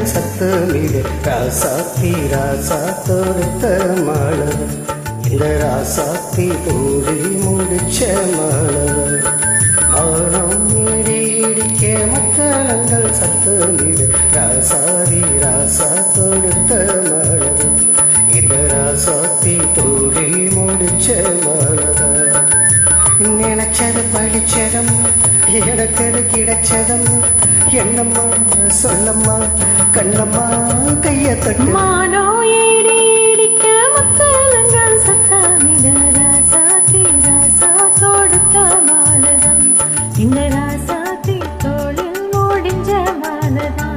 மத்தளங்கள் சத்தமிடு ராசாத்தி ராசா தொடுத்த மாளவ இந்த ராசாத்தி தூடி முடிச்ச மாளவ ஆனம் இடிக்க மத்தளங்கள் சத்தமிடு ராசாதி ராசா தொடுத்த மாளவ இந்த ராசாத்தி தூடி முடிச்ச மாளவ நினைச்சது படிச்சதும் எனக்கு கிடைச்சதும் என்னம்மா சொல்லம்மா கண்ணம்மா கைய தட்டு மானோ ஏடி இடிக்க மத்தளங்கள் சத்தமிட ராசாத்தி ராசா தொடுத்த மாலதான் இந்த ராசாத்தி தோளில் முடிஞ்ச மாலதான்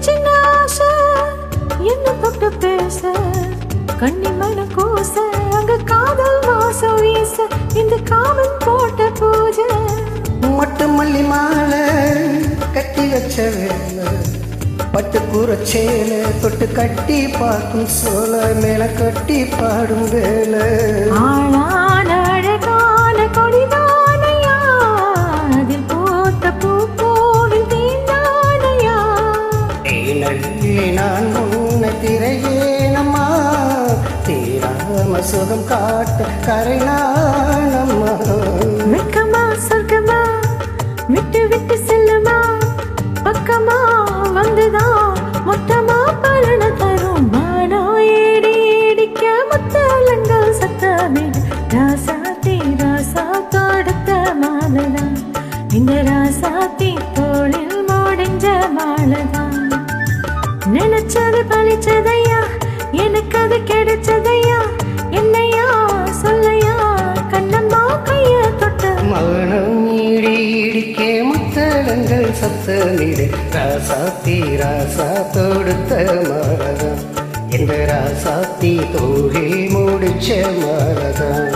சின்ன ஆசை என்ன தொட்டு பேச கண்ணிமன கூச அங்க காதல் வாசம் வீச இந்த காவல் போட்ட பூஜை மட்டு மல்லி மாலை கட்டி வச்ச வேலை பட்டு கூறச்சேல தொட்டு கட்டி பார்க்கும் சோல மேல கட்டி பாடும் வேலை ஆளான அழகான கொடிதானையா அதில் போத்த பூ போவில் தீண்டானையா நல்லி நான் முன்ன திரையேனம்மா தீராம சுகம் காட்ட கரைநானம்மா வெக்கமா சொர்க்கமா விட்டு விட்டு செல்லுமா பக்கமா வந்துதான் மொத்தமா பலன தரும் மானோ ஏடி இடிக்க மத்தளங்கள் சத்தமிடு ராசாத்தி ராசா தொடுத்த மாலதான் இந்த ராசாத்தி தோளில் முடிஞ்ச மாலதான் நினைச்சது பழிச்சதையா எனக்கு அது கிடைச்சதையா என்னையா சொல்லையா கண்ணம்மா கைய தொட்ட மனம் இடிக்கே மத்தளங்கள் சத்தமிடு ராசாத்தி ராசா தொடுத்த மாலதான் இந்த ராசாத்தி தோளில் முடிச்ச மாலதான்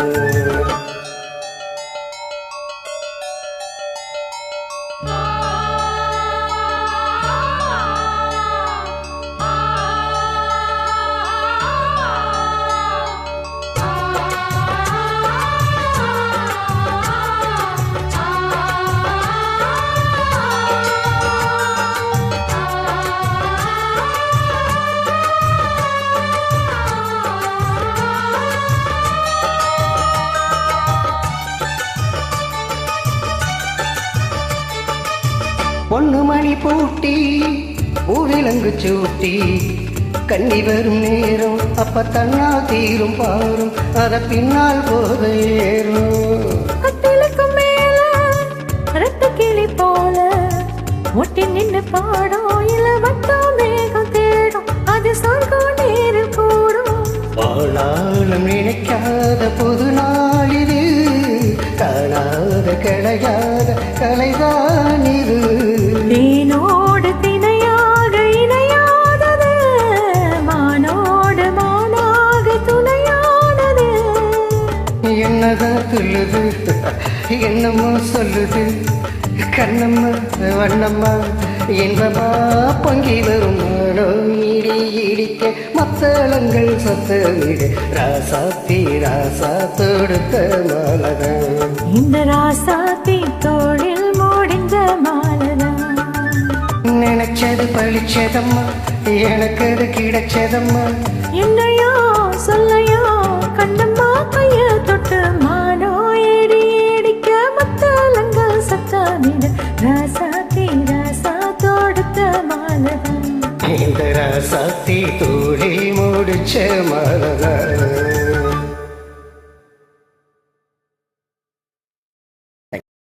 பொண்ணு மணி பூட்டி பூவிலங்கு சூட்டி கண்ணி வரும் நேரம் அப்ப தன்னா தீரும் பாரும் அத பின்னால் போத ஏறும் கட்டிலுக்கு மேல ரத்த கிளி போல ஒட்டி நின்று பாடும் இல்ல வட்டம் மேகம் தேடும் அது சொர்க்கம் நேரில் கூடும் வாழாலும் நினைக்காத புது நாள் இது காணாத கிடையாத கலைதான் இது தேனோடு திணையாக இணையாதது மானோடு மானாக துணையானது என்னதான் சொல்லுது என்னமோ சொல்லுது கண்ணம்மா வண்ணம்மா இன்பமா பொங்கி வரும் மானோ இடிக்க மத்தளங்கள் சத்தமிடு ராசாத்தி ராசா தொடுத்த மாலதான் இந்த ராசாத்தி தோளில் முடிஞ்ச மாலதான் நினைச்சது பழிச்சதம்மா எனக்கு அது கிடைச்சதம்மா என்னையா சொல்லையா கண்ணம்மா கைய தொட்டு மானோ ஏடி இடிக்க மத்தளங்கள் சத்தமிடு ராசாத்தி ராசா தொடுத்த மாலதான் இந்த ராசாத்தி தூளி முடிச்ச மாலதான்